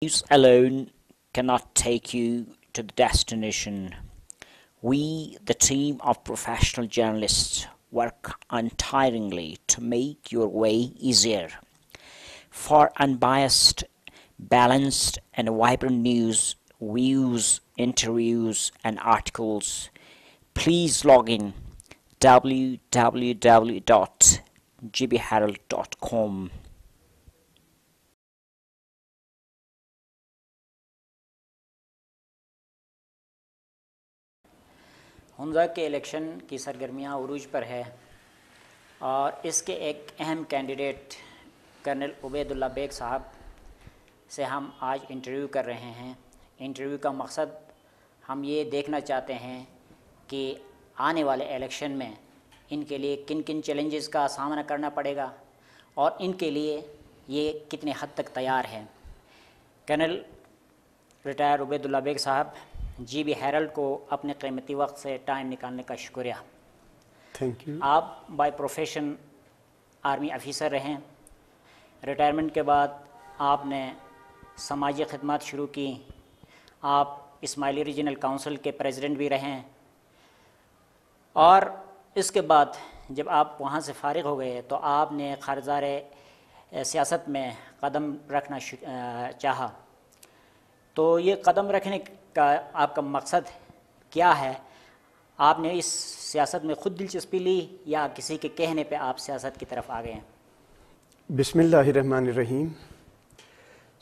News alone cannot take you to the destination. We, the team of professional journalists, work untiringly to make your way easier. For unbiased, balanced, and vibrant news, views, interviews, and articles, please log in www.gbherald.com. Hunza کے election کی سرگرمیاں عروج پر ہے اور اس کے ایک اہم candidate colonel Ubaid اللہ bag صاحب سے ہم آج انٹرویو کر رہے ہیں۔ انٹرویو کا مقصد ہم یہ دیکھنا چاہتے ہیں کہ آنے والے الیکشن میں ان کے لیے کن کن چیلنجز کا سامنا کرنا پڑے گا اور ان کے لیے یہ کتنے حد تک تیار ہے۔ کرنل ریٹائر عبید اللہ بیگ صاحب، جی بی ہیرلڈ کو اپنے قیمتی وقت سے ٹائم نکالنے کا شکریہ۔ Thank you. آپ بائی پروفیشن آرمی آفیسر رہیں، ریٹائرمنٹ کے بعد آپ نے سماجی خدمات شروع کی، آپ اسماعیلی ریجنل کونسل کے پریزیڈنٹ بھی رہیں، اور اس کے بعد جب آپ وہاں سے فارغ ہو گئے تو آپ نے خارزار سیاست میں قدم رکھنا چاہا۔ تو یہ قدم رکھنے کا آپ کا مقصد کیا ہے؟ آپ نے اس سیاست میں خود دلچسپی لی یا کسی کے کہنے پہ آپ سیاست کی طرف آ گئے ہیں؟ بسم اللہ الرحمن الرحیم۔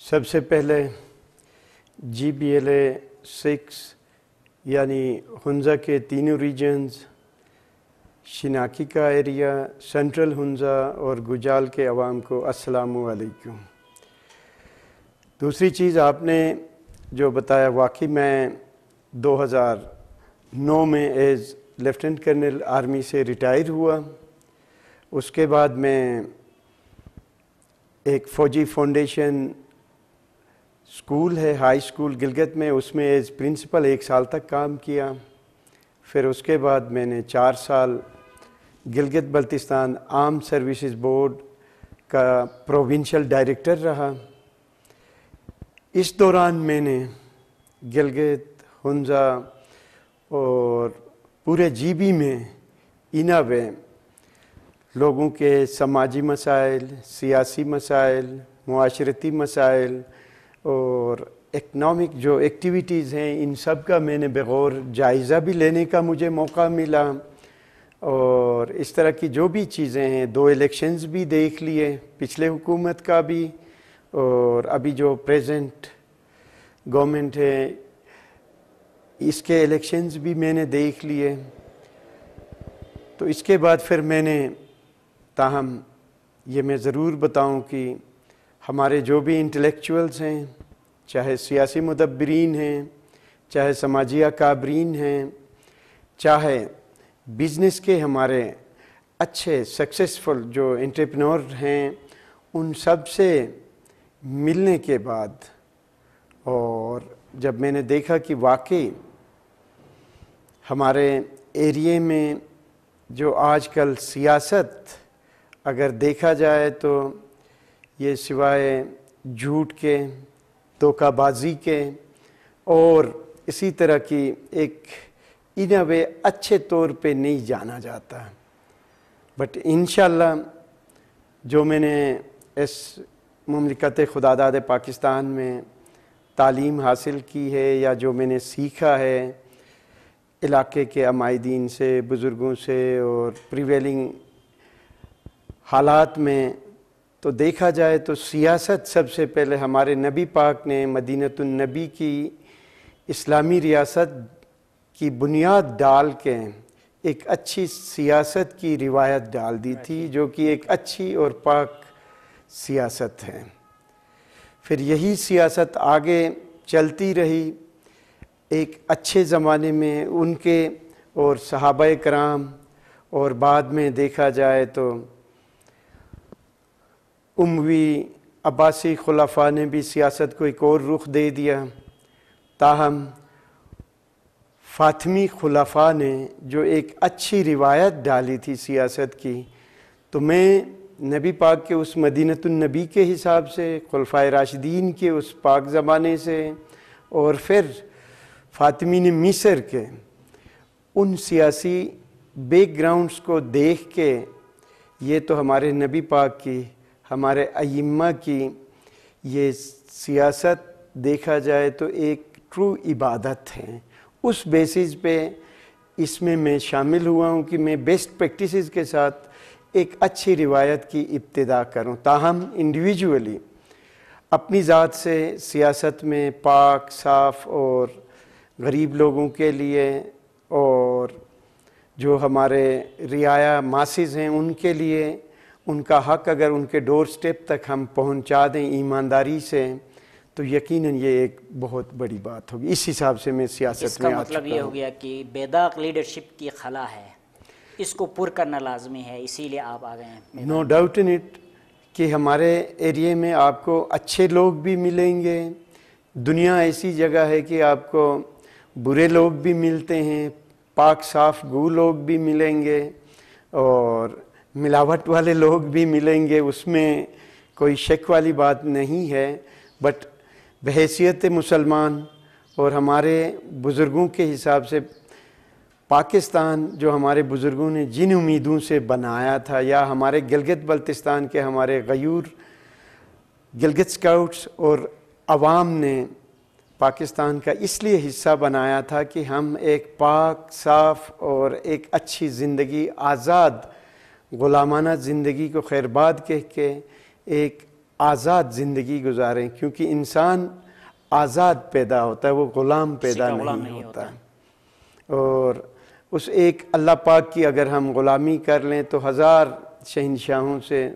سب سے پہلے جی بی ایل اے 6 یعنی ہنزا کے تینوں ریجنز، شناکی کا ایریا، سینٹرل ہنزا اور گجال کے عوام کو السلام علیکم۔ دوسری چیز آپ نے جو بتایا، واقعی میں 2009 میں ایز لیفٹیننٹ کرنل آرمی سے ریٹائر ہوا۔ اس کے بعد میں ایک فوجی فاؤنڈیشن اسکول ہے، ہائی اسکول گلگت میں، اس میں ایز پرنسپل 1 سال تک کام کیا۔ پھر اس کے بعد میں نے 4 سال گلگت بلتستان آرم سروسز بورڈ کا پروونشل ڈائریکٹر رہا۔ اس دوران میں نے گلگت، ہنزا اور پورے جی بی میں ایناوے لوگوں کے سماجی مسائل، سیاسی مسائل، معاشرتی مسائل اور اکنامک جو ایکٹیویٹیز ہیں، ان سب کا میں نے بغور جائزہ بھی لینے کا مجھے موقع ملا، اور اس طرح کی جو بھی چیزیں ہیں، 2 الیکشنز بھی دیکھ لیے، پچھلے حکومت کا بھی اور ابھی جو پریزنٹ گورنمنٹ ہے اس کے الیکشنز بھی میں نے دیکھ لیے۔ تو اس کے بعد پھر میں نے، تاہم یہ میں ضرور بتاؤں کہ ہمارے جو بھی انٹلیکچوئلز ہیں، چاہے سیاسی مدبرین ہیں، چاہے سماجی اکابرین ہیں، چاہے بزنس کے ہمارے اچھے سکسیسفل جو انٹرپرینور ہیں، ان سب سے ملنے کے بعد اور جب میں نے دیکھا کہ واقعی ہمارے ایریے میں جو آج کل سیاست اگر دیکھا جائے تو یہ سوائے جھوٹ کے، دھوکہ بازی کے اور اسی طرح کی ایک انوے اچھے طور پہ نہیں جانا جاتا۔ بٹ انشاءاللہ جو میں نے اس مملکت خداداد پاکستان میں تعلیم حاصل کی ہے یا جو میں نے سیکھا ہے علاقے کے عمائدین سے، بزرگوں سے اور پریویلنگ حالات میں، تو دیکھا جائے تو سیاست سب سے پہلے ہمارے نبی پاک نے مدینۃ النبی کی اسلامی ریاست کی بنیاد ڈال کے ایک اچھی سیاست کی روایت ڈال دی تھی، جو کہ ایک اچھی اور پاک سیاست ہے۔ پھر یہی سیاست آگے چلتی رہی۔ ایک اچھے زمانے میں ان کے اور صحابہ کرام، اور بعد میں دیکھا جائے تو اموی عباسی خلفاء نے بھی سیاست کو ایک اور رخ دے دیا، تاہم فاطمی خلفاء نے جو ایک اچھی روایت ڈالی تھی سیاست کی، تو میں نبی پاک کے اس مدینۃ النبی کے حساب سے، خلفائے راشدین کے اس پاک زمانے سے، اور پھر فاطمین مصر کے ان سیاسی بیک گراؤنڈز کو دیکھ کے یہ تو ہمارے نبی پاک کی، ہمارے ائمہ کی یہ سیاست دیکھا جائے تو ایک ٹرو عبادت ہے۔ اس بیسس پہ اس میں شامل ہوا ہوں کہ میں بیسٹ پریکٹسز کے ساتھ ایک اچھی روایت کی ابتدا کروں، تاہم انڈیویجولی اپنی ذات سے سیاست میں پاک، صاف اور غریب لوگوں کے لیے، اور جو ہمارے رعایا ماسز ہیں ان کے لیے ان کا حق اگر ان کے ڈور سٹیپ تک ہم پہنچا دیں ایمانداری سے تو یقیناً یہ ایک بہت بڑی بات ہوگی۔ اس حساب سے میں سیاست میں آ چکا ہوں۔ اس کا مطلب یہ ہو گیا کہ بیداق لیڈرشپ کی خلا ہے، اس کو پر کرنا لازمی ہے، اسی لیے آپ آ گئے ہیں۔ نو ڈاؤٹ ان اٹ کہ ہمارے ایریے میں آپ کو اچھے لوگ بھی ملیں گے، دنیا ایسی جگہ ہے کہ آپ کو برے لوگ بھی ملتے ہیں، پاک صاف گو لوگ بھی ملیں گے، اور ملاوٹ والے لوگ بھی ملیں گے، اس میں کوئی شک والی بات نہیں ہے۔ بٹ بحیثیت مسلمان اور ہمارے بزرگوں کے حساب سے پاکستان جو ہمارے بزرگوں نے جن امیدوں سے بنایا تھا، یا ہمارے گلگت بلتستان کے ہمارے غیور گلگت سکاؤٹس اور عوام نے پاکستان کا اس لیے حصہ بنایا تھا کہ ہم ایک پاک صاف اور ایک اچھی زندگی، آزاد غلامانہ زندگی کو خیرباد کہہ کے ایک آزاد زندگی گزاریں، کیونکہ انسان آزاد پیدا ہوتا ہے، وہ غلام پیدا نہیں ہوتا۔ اور اس ایک اللہ پاک کی اگر ہم غلامی کر لیں تو ہزار شہنشاہوں سے،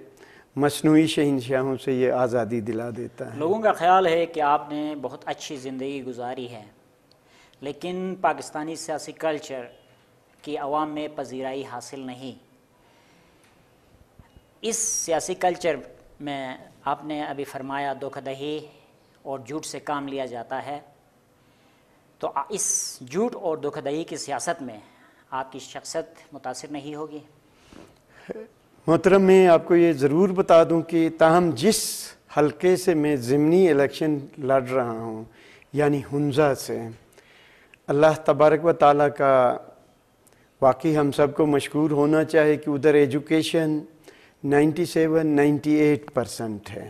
مصنوعی شہنشاہوں سے یہ آزادی دلا دیتا ہے۔ لوگوں کا خیال ہے کہ آپ نے بہت اچھی زندگی گزاری ہے، لیکن پاکستانی سیاسی کلچر کی عوام میں پذیرائی حاصل نہیں۔ اس سیاسی کلچر میں آپ نے ابھی فرمایا دھوکہ دہی اور جھوٹ سے کام لیا جاتا ہے، تو اس جھوٹ اور دھوکہ دہی کی سیاست میں آپ کی شخصیت متاثر نہیں ہوگی؟ محترم، میں آپ کو یہ ضرور بتا دوں کہ تاہم جس حلقے سے میں ضمنی الیکشن لڑ رہا ہوں، یعنی ہنزا سے، اللہ تبارک و تعالیٰ کا واقعی ہم سب کو مشکور ہونا چاہے کہ ادھر ایجوکیشن 97-98% ہے،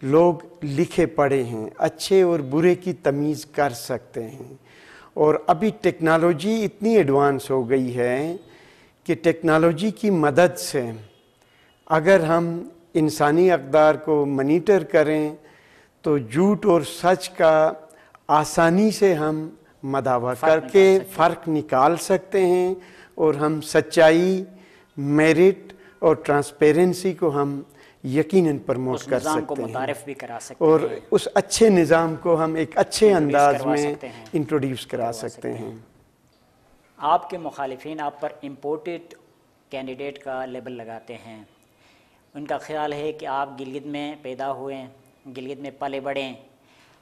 لوگ لکھے پڑھے ہیں، اچھے اور برے کی تمیز کر سکتے ہیں، اور ابھی ٹیکنالوجی اتنی ایڈوانس ہو گئی ہے کہ ٹیکنالوجی کی مدد سے اگر ہم انسانی اقدار کو مانیٹر کریں تو جھوٹ اور سچ کا آسانی سے ہم مداوع کر کے فرق نکال سکتے ہیں، اور ہم سچائی، میرٹ اور ٹرانسپیرنسی کو ہم یقیناً پروموٹ کر سکتے ہیں، اس نظام کو متعارف بھی کرا سکتے ہیں، اور اس اچھے نظام کو ہم ایک اچھے انداز میں انٹروڈیوس کرا سکتے ہیں۔ آپ کے مخالفین آپ پر امپورٹڈ کینڈیڈیٹ کا لیبل لگاتے ہیں، ان کا خیال ہے کہ آپ گلگت میں پیدا ہوئے، گلگت میں پلے بڑھیں،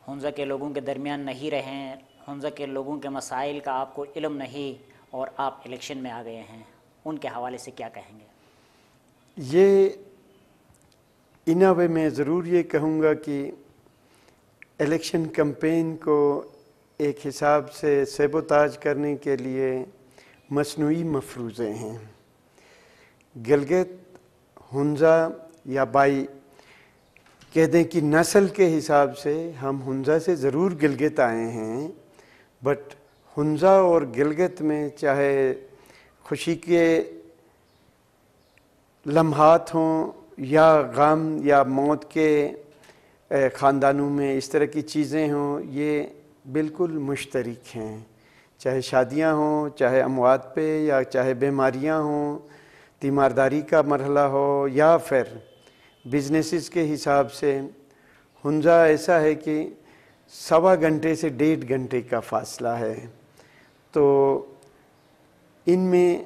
ہنزا کے لوگوں کے درمیان نہیں رہیں، ہنزا کے لوگوں کے مسائل کا آپ کو علم نہیں، اور آپ الیکشن میں آ گئے ہیں، ان کے حوالے سے کیا کہیں گے؟ یہ میں ضرور یہ کہوں گا کہ الیکشن کمپین کو ایک حساب سے سیبوتاج کرنے کے لیے مصنوعی مفروضے ہیں۔ گلگت، ہنزا یا بائی کہہ دیں کہ نسل کے حساب سے ہم ہنزا سے ضرور گلگت آئے ہیں، بٹ ہنزا اور گلگت میں چاہے خوشی کے لمحات ہوں یا غم یا موت کے خاندانوں میں اس طرح کی چیزیں ہوں، یہ بالکل مشترک ہیں، چاہے شادیاں ہوں، چاہے اموات پہ، یا چاہے بیماریاں ہوں، تیمارداری کا مرحلہ ہو، یا پھر بزنسز کے حساب سے۔ ہنزا ایسا ہے کہ 1.25 گھنٹے سے 1.5 گھنٹے کا فاصلہ ہے، تو ان میں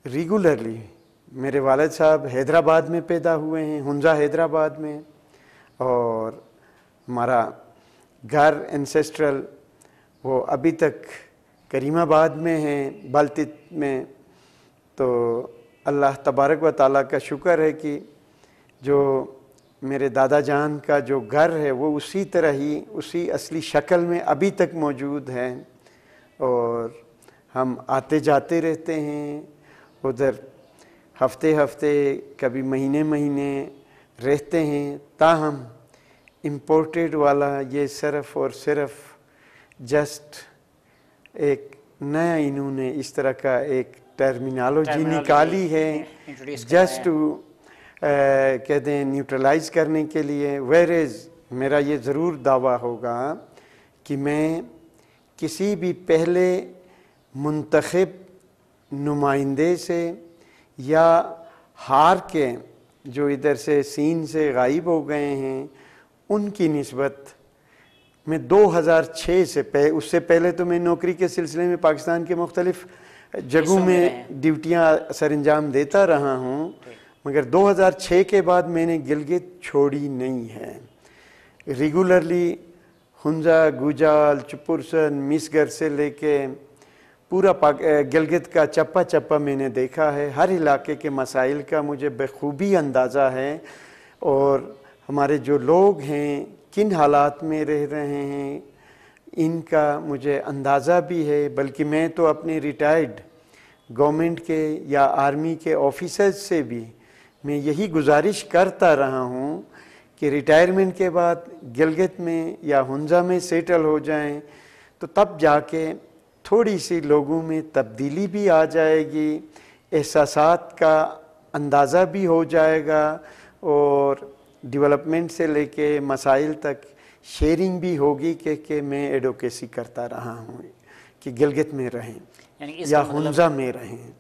ریگولرلی میرے والد صاحب حیدرآباد میں پیدا ہوئے ہیں، ہنزا حیدرآباد میں، اور ہمارا گھر انسیسٹرل وہ ابھی تک کریم آباد میں ہیں، بلتت میں۔ تو اللہ تبارک و تعالیٰ کا شکر ہے کہ جو میرے دادا جان کا جو گھر ہے وہ اسی طرح ہی اسی اصلی شکل میں ابھی تک موجود ہے، اور ہم آتے جاتے رہتے ہیں ادھر، ہفتے ہفتے کبھی مہینے مہینے رہتے ہیں، تاہم امپورٹڈ والا یہ صرف اور صرف جسٹ ایک نیا انہوں نے اس طرح کا ایک ٹرمینالوجی نکالی ہے جسٹ ٹو کہتے ہیں نیوٹرلائز کرنے کے لیے. ویئرز میرا یہ ضرور دعویٰ ہوگا کہ میں کسی بھی پہلے منتخب نمائندے سے یا ہار کے جو ادھر سے سین سے غائب ہو گئے ہیں ان کی نسبت میں 2006 سے اس سے پہلے تو میں نوکری کے سلسلے میں پاکستان کے مختلف جگہوں میں ڈیوٹیاں سر انجام دیتا رہا ہوں، مگر 2006 کے بعد میں نے گلگت چھوڑی نہیں ہے. ریگولرلی ہنزا، گوجال، چپرسن، مسگر سے لے کے پورا گلگت کا چپا چپا میں نے دیکھا ہے. ہر علاقے کے مسائل کا مجھے بخوبی اندازہ ہے، اور ہمارے جو لوگ ہیں کن حالات میں رہ رہے ہیں ان کا مجھے اندازہ بھی ہے. بلکہ میں تو اپنے ریٹائرڈ گورنمنٹ کے یا آرمی کے آفیسرز سے بھی میں یہی گزارش کرتا رہا ہوں کہ ریٹائرمنٹ کے بعد گلگت میں یا ہنزا میں سیٹل ہو جائیں، تو تب جا کے تھوڑی سی لوگوں میں تبدیلی بھی آ جائے گی، احساسات کا اندازہ بھی ہو جائے گا، اور ڈیولپمنٹ سے لے کے مسائل تک شیئرنگ بھی ہوگی کہ میں ایڈوکیسی کرتا رہا ہوں کہ گلگت میں رہیں یا ہنزا میں رہیں.